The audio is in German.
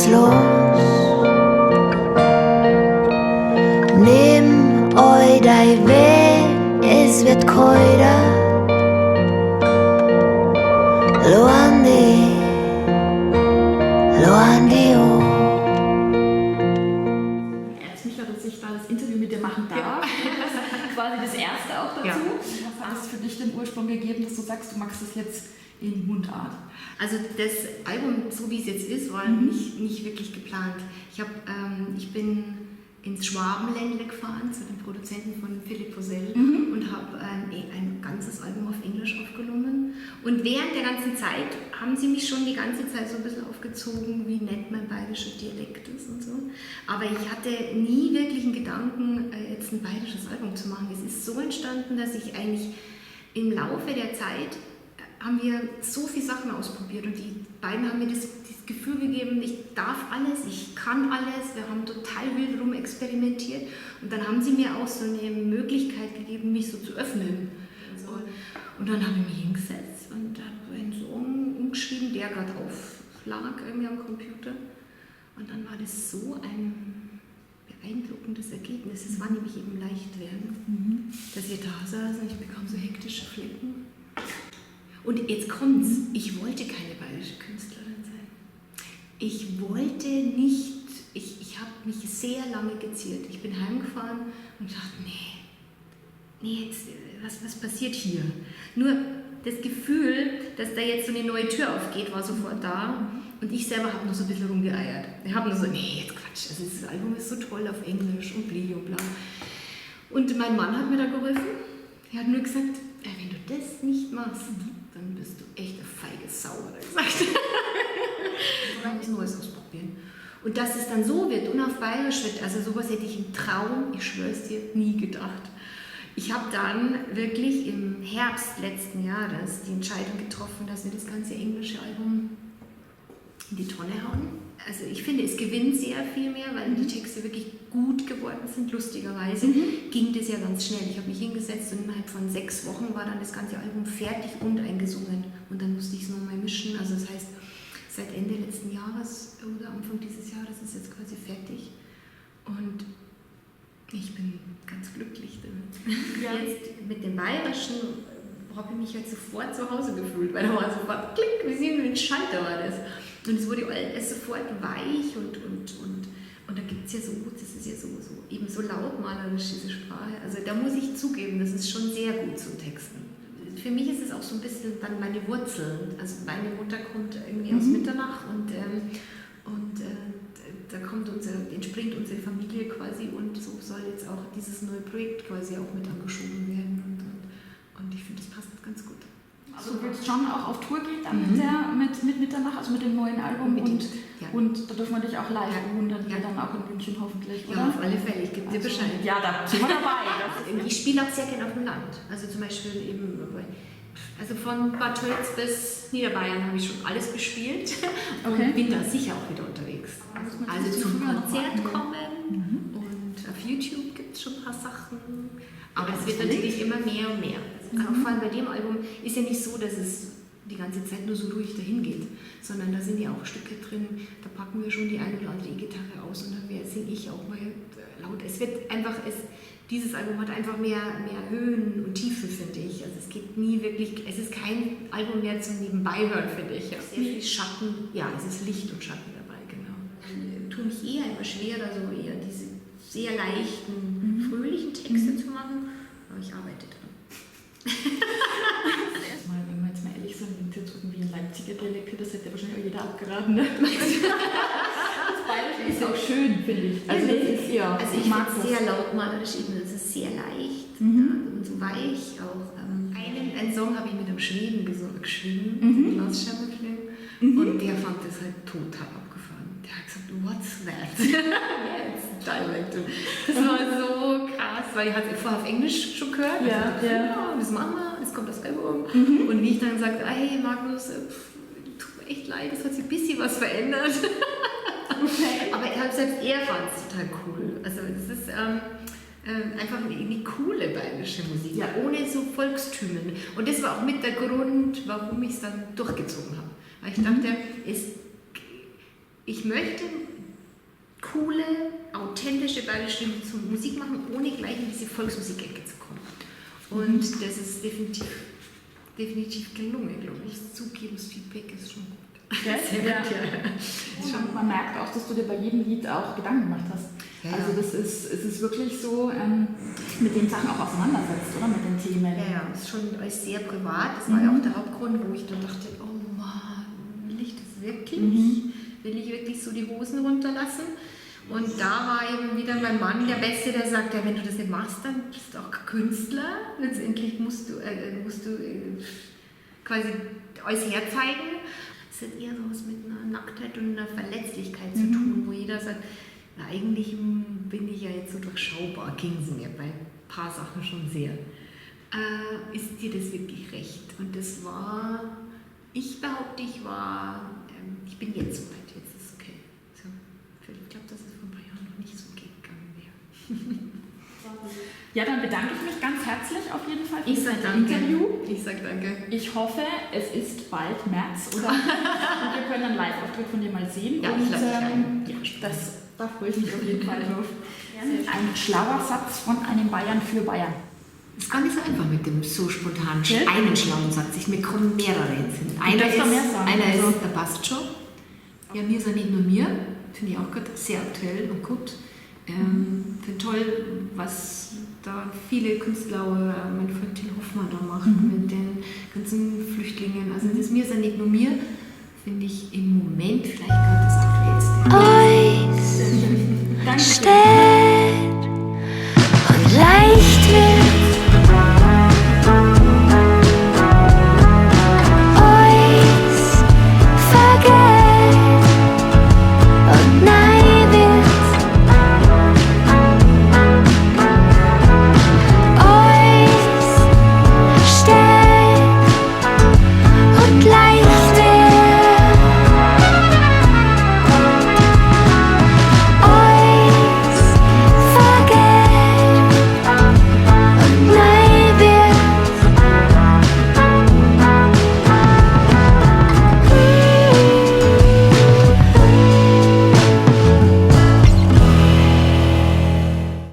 es los. Nimm eu dei Weg, es wird keuder. Lo andi, oh. Ehrt mich ja, dass ich da das Interview mit dir machen darf. Ja. Quasi das erste auch dazu. Ja. Was hat es für dich den Ursprung gegeben, dass du sagst, du machst es jetzt in Mundart? Also das Album, so wie es jetzt ist, war nicht wirklich geplant. Ich bin ins Schwabenländle gefahren zu den Produzenten von Philipp Posell und habe ein ganzes Album auf Englisch aufgenommen. Und während der ganzen Zeit haben sie mich schon die ganze Zeit so ein bisschen aufgezogen, wie nett mein bayerischer Dialekt ist und so. Aber ich hatte nie wirklich einen Gedanken, jetzt ein bayerisches Album zu machen. Es ist so entstanden, dass ich eigentlich im Laufe der Zeit haben wir so viele Sachen ausprobiert und die beiden haben mir das Gefühl gegeben, ich darf alles, ich kann alles, wir haben total wild rum experimentiert und dann haben sie mir auch so eine Möglichkeit gegeben, mich so zu öffnen. Und dann habe ich mich hingesetzt und habe einen Song umgeschrieben, der gerade auflag irgendwie am Computer und dann war das so ein beeindruckendes Ergebnis. Es war nämlich eben leicht werden, dass wir da saßen und ich bekam so hektische Flecken. Und jetzt kommt's, ich wollte keine bayerische Künstlerin sein. Ich wollte nicht, ich habe mich sehr lange geziert. Ich bin heimgefahren und dachte, nee, jetzt, was passiert hier? Nur das Gefühl, dass da jetzt so eine neue Tür aufgeht, war sofort da. Und ich selber habe noch so ein bisschen rumgeeiert. Ich habe nur so, nee, jetzt Quatsch, also das Album ist so toll auf Englisch und bli und bla. Und mein Mann hat mir da geholfen. Er hat nur gesagt, wenn du das nicht machst, dann bist du echt eine feige Sau, hat er gesagt. Und dann was Neues ausprobieren. Und dass es dann so wird und auf Bayerisch wird, also sowas hätte ich im Traum, ich schwör's dir, nie gedacht. Ich habe dann wirklich im Herbst letzten Jahres die Entscheidung getroffen, dass wir das ganze englische Album in die Tonne hauen. Also ich finde, es gewinnt sehr viel mehr, weil die Texte wirklich gut geworden sind. Lustigerweise ging das ja ganz schnell. Ich habe mich hingesetzt und innerhalb von 6 Wochen war dann das ganze Album fertig und eingesungen. Und dann musste ich es nochmal mischen. Also das heißt, seit Ende letzten Jahres oder Anfang dieses Jahres ist es jetzt quasi fertig. Und ich bin ganz glücklich damit. Ja. Jetzt mit dem Bayerischen habe ich mich halt sofort zu Hause gefühlt, weil da war sofort klick, wie sie mit Schalter war das. Und es wurde alles sofort weich und da gibt es ja so, das ist ja so eben so lautmalerisch, diese Sprache. Also da muss ich zugeben, das ist schon sehr gut zum Texten. Für mich ist es auch so ein bisschen dann meine Wurzeln. Also meine Mutter kommt irgendwie aus Mitternach und da entspringt unsere Familie quasi und so soll jetzt auch dieses neue Projekt quasi auch mit angeschoben werden und ich finde, das passt ganz gut. Also du willst schon auch auf Tour gehen dann mit Mitternach, also mit dem neuen Album und da dürfen wir dich auch live bewundern, dann auch in München hoffentlich, oder? Ja, auf alle Fälle, ich gebe dir Bescheid. Ja, da sind wir dabei. Ich spiele auch sehr gerne auf dem Land, also zum Beispiel eben, also von Bad Tölz bis Niederbayern habe ich schon alles bespielt und bin da sicher auch wieder unterwegs. Also zum Konzert kommen und auf YouTube gibt es schon ein paar Sachen, aber es wird natürlich immer mehr und mehr. Auch vor allem bei dem Album ist ja nicht so, dass es die ganze Zeit nur so ruhig dahin geht, sondern da sind ja auch Stücke drin, da packen wir schon die eine oder andere E-Gitarre aus und dann singe ich auch mal laut. Es wird einfach, dieses Album hat einfach mehr Höhen und Tiefe, finde ich. Also es geht nie wirklich, es ist kein Album mehr zum Nebenbeihören, finde ich. Sehr viel Schatten, ja, es ist Licht und Schatten dabei, genau. Ich tue mich eher immer schwerer, so eher diese sehr leichten, fröhlichen Texte zu machen, aber ich arbeite dran. Wenn wir jetzt mal ehrlich sind, wenn es jetzt irgendwie ein Leipziger Dialekt, das hätte ja wahrscheinlich auch jeder abgeraten. Ne? Das Bayerische ist auch schön, finde ich. Also, ich mag es sehr lautmalerisch, eben, es ist sehr leicht und so weich auch. Einen Song habe ich mit einem Schweden geschrieben, Lars Schemmerkling, und der fand das halt total abgefahren. Der hat gesagt, what's that? Yes, dialect. Das war so krass, weil ich hatte vorher auf Englisch schon gehört. Das machen wir, das kommt das Album. Und wie ich dann sagte, hey Magnus, tut mir echt leid, es hat sich ein bisschen was verändert. Aber selbst er fand es total cool. Also das ist einfach eine coole bayerische Musik, ohne so Volkstümen. Und das war auch mit der Grund, warum ich es dann durchgezogen habe. Weil ich dachte, ich möchte coole, authentische bayerische Stimmen zur Musik machen, ohne gleich in diese Volksmusik-Ecke zu kommen. Und das ist definitiv gelungen, glaube ich. Das Zugebensfeedback ist schon gut. Ja, man merkt auch, dass du dir bei jedem Lied auch Gedanken gemacht hast. Ja. Also es ist wirklich so, mit den Sachen auch auseinandersetzt, oder? Mit den Themen. Ja, es ist schon alles sehr privat. Das war ja auch der Hauptgrund, wo ich dann dachte, oh Mann, will ich das wirklich? Will ich wirklich so die Hosen runterlassen? Und da war eben wieder mein Mann der Beste, der sagt, ja, wenn du das nicht machst, dann bist du auch kein Künstler. Letztendlich musst du quasi alles herzeigen. Es hat eher so was mit einer Nacktheit und einer Verletzlichkeit zu tun, wo jeder sagt, na, eigentlich bin ich ja jetzt so durchschaubar, ging es mir bei ein paar Sachen schon sehr. Ist dir das wirklich recht? Und das war, ich behaupte, ich bin jetzt so weit, jetzt ist es okay. So, ich glaube, dass es vor ein paar Jahren noch nicht so gegangen wäre. Ja, dann bedanke ich mich ganz herzlich auf jeden Fall für das Interview. Ich sage danke. Ich hoffe, es ist bald März und wir können einen Live-Auftritt von dir mal sehen. Ja, und da freue ich mich auf jeden Fall drauf. Ein schlauer Satz von einem Bayern für Bayern. Es ist gar nicht so einfach mit dem so spontan einen schlauen Satz. Mir kommen mehrere jetzt hin. Einer ist, der passt schon. Ja, mir ist ja nicht nur mir. Finde ich auch gerade sehr aktuell und gut. Finde toll, was da viele Künstler oder mein Freund Till Hoffmann da machen mit den ganzen Flüchtlingen. Also das mir ist ja nicht nur mir, finde ich im Moment vielleicht gerade